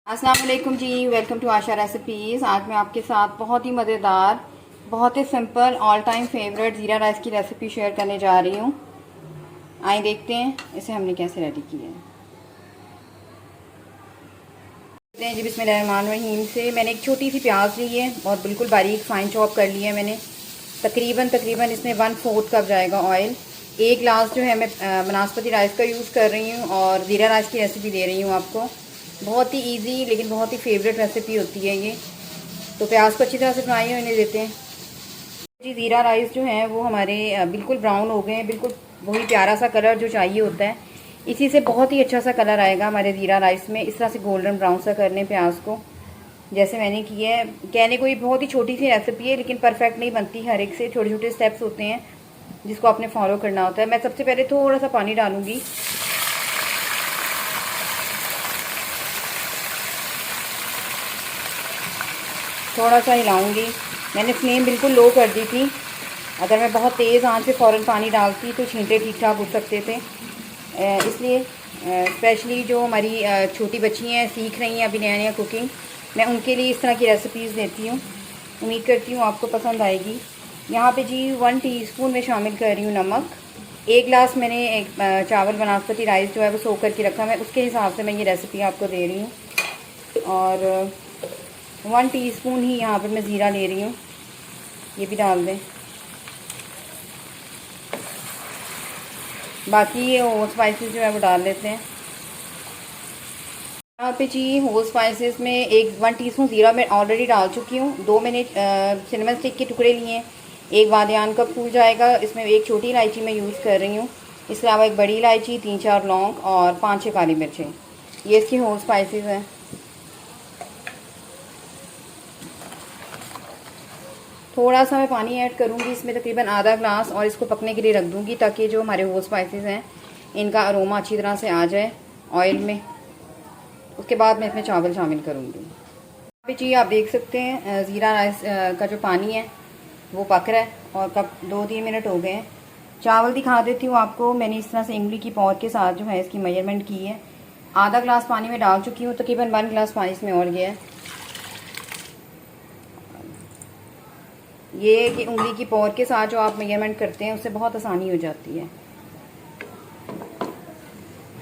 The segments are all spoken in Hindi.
अस्सलाम वालेकुम जी, वेलकम टू आशा रेसिपीज़। आज मैं आपके साथ बहुत ही मज़ेदार, बहुत ही सिंपल, ऑल टाइम फेवरेट ज़ीरा राइस की रेसिपी शेयर करने जा रही हूँ। आइए देखते हैं इसे हमने कैसे रेडी किया है। देखते हैं जी, बिस्मिल्लाहिर्रहमानिर्रहीम से मैंने एक छोटी सी प्याज ली है और बिल्कुल बारीक फाइन चॉप कर लिया है मैंने। तकरीबन इसमें 1/4 कप जाएगा ऑयल। एक गिलास जो है मैं बनास्पति राइस का यूज़ कर रही हूँ और ज़ीरा राइस की रेसिपी दे रही हूँ आपको। बहुत ही इजी लेकिन बहुत ही फेवरेट रेसिपी होती है ये। तो प्याज को अच्छी तरह से फ्राई होने देते हैं जी। ज़ीरा राइस जो है वो हमारे बिल्कुल ब्राउन हो गए हैं, बिल्कुल वही प्यारा सा कलर जो चाहिए होता है। इसी से बहुत ही अच्छा सा कलर आएगा हमारे ज़ीरा राइस में। इस तरह से गोल्डन ब्राउन सा कर लें प्याज को, जैसे मैंने किया है। कहने को ये बहुत ही छोटी सी रेसिपी है लेकिन परफेक्ट नहीं बनती, हर एक से छोटे छोटे स्टेप्स होते हैं जिसको आपने फॉलो करना होता है। मैं सबसे पहले थोड़ा सा पानी डालूंगी, थोड़ा सा हिलाऊंगी। मैंने फ्लेम बिल्कुल लो कर दी थी, अगर मैं बहुत तेज़ आंच पे फ़ौरन पानी डालती तो छींटे ठीक ठाक उठ सकते थे। इसलिए स्पेशली जो हमारी छोटी बच्ची हैं, सीख रही हैं अभी नया नया कुकिंग, मैं उनके लिए इस तरह की रेसिपीज़ देती हूँ। उम्मीद करती हूँ आपको पसंद आएगी। यहाँ पे जी 1 टीस्पून में शामिल कर रही हूँ नमक। 1 गिलास मैंने एक चावल बनास्पति राइस जो है वो सोख करके रखा, मैं उसके हिसाब से मैं ये रेसिपी आपको दे रही हूँ। और 1 टीस्पून ही यहाँ पर मैं ज़ीरा ले रही हूँ, ये भी डाल दें। बाकी ये होल स्पाइसेस जो है वो डाल लेते हैं। यहाँ पे जी होल स्पाइसेस में 1 टीस्पून ज़ीरा मैं ऑलरेडी डाल चुकी हूँ। 2 मैंने सिनेमन स्टिक के टुकड़े लिए हैं। 1 बादियान का फूल जाएगा, इसमें 1 छोटी इलायची मैं यूज़ कर रही हूँ। इसके अलावा 1 बड़ी इलायची, 3-4 लौंग और 5-6 काली मिर्चें। ये इसकी होल स्पाइसेस हैं। थोड़ा सा मैं पानी ऐड करूँगी इसमें, तकरीबन आधा ग्लास, और इसको पकने के लिए रख दूँगी ताकि जो हमारे होल स्पाइसेस हैं इनका अरोमा अच्छी तरह से आ जाए ऑयल में। उसके बाद मैं इसमें चावल शामिल करूँगी। अभी जी आप देख सकते हैं ज़ीरा राइस का जो पानी है वो पक रहा है और कब 2-3 मिनट हो गए हैं। चावल दिखा देती हूँ आपको। मैंने इस तरह से इमली की पौध के साथ जो है इसकी मेजरमेंट की है। आधा ग्लास पानी में डाल चुकी हूँ, तकरीबन 1 गिलास पानी इसमें और गया है। ये कि उंगली की पौध के साथ जो आप मेजरमेंट करते हैं उससे बहुत आसानी हो जाती है।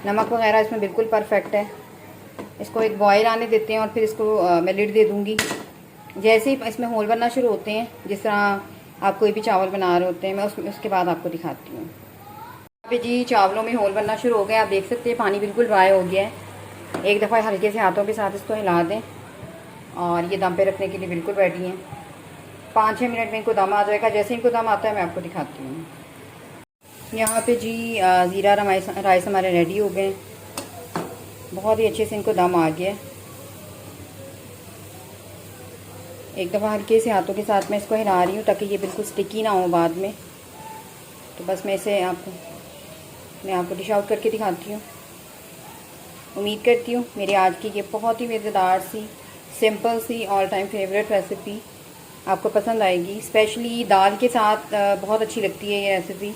नमक वगैरह इसमें बिल्कुल परफेक्ट है। इसको एक बॉयल आने देते हैं और फिर इसको मैं लिड दे दूँगी। जैसे ही इसमें होल बनना शुरू होते हैं, जिस तरह आप कोई भी चावल बना रहे होते हैं, मैं उसके बाद आपको दिखाती हूँ। यहाँ पे जी चावलों में होल बनना शुरू हो गया। आप देख सकते हैं पानी बिल्कुल ड्राई हो गया है। एक दफ़ा हल्के से हाथों के साथ इसको हिला दें और ये दम पे रखने के लिए बिल्कुल रेडी हैं। 5-6 मिनट में इनको दम आ जाएगा। जैसे इनको दम आता है मैं आपको दिखाती हूँ। यहाँ पे जी ज़ीरा राइस हमारे रेडी हो गए। बहुत ही अच्छे से इनको दम आ गया। एक दफ़ा हल्के से हाथों के साथ मैं इसको हिला रही हूँ ताकि ये बिल्कुल स्टिकी ना हो बाद में। तो बस मैं आपको डिश आउट करके दिखाती हूँ। उम्मीद करती हूँ मेरी आज की ये बहुत ही मज़ेदार सी, सिंपल सी, ऑल टाइम फेवरेट रेसिपी आपको पसंद आएगी। स्पेशली दाल के साथ बहुत अच्छी लगती है ये रेसिपी,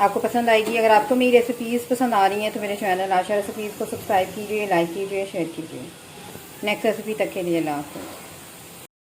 आपको पसंद आएगी। अगर आपको मेरी रेसिपीज़ पसंद आ रही हैं तो मेरे चैनल आशा रेसिपीज़ को सब्सक्राइब कीजिए, लाइक कीजिए, शेयर कीजिए। नेक्स्ट रेसिपी तक के लिए अल्लाह हाफ़िज़।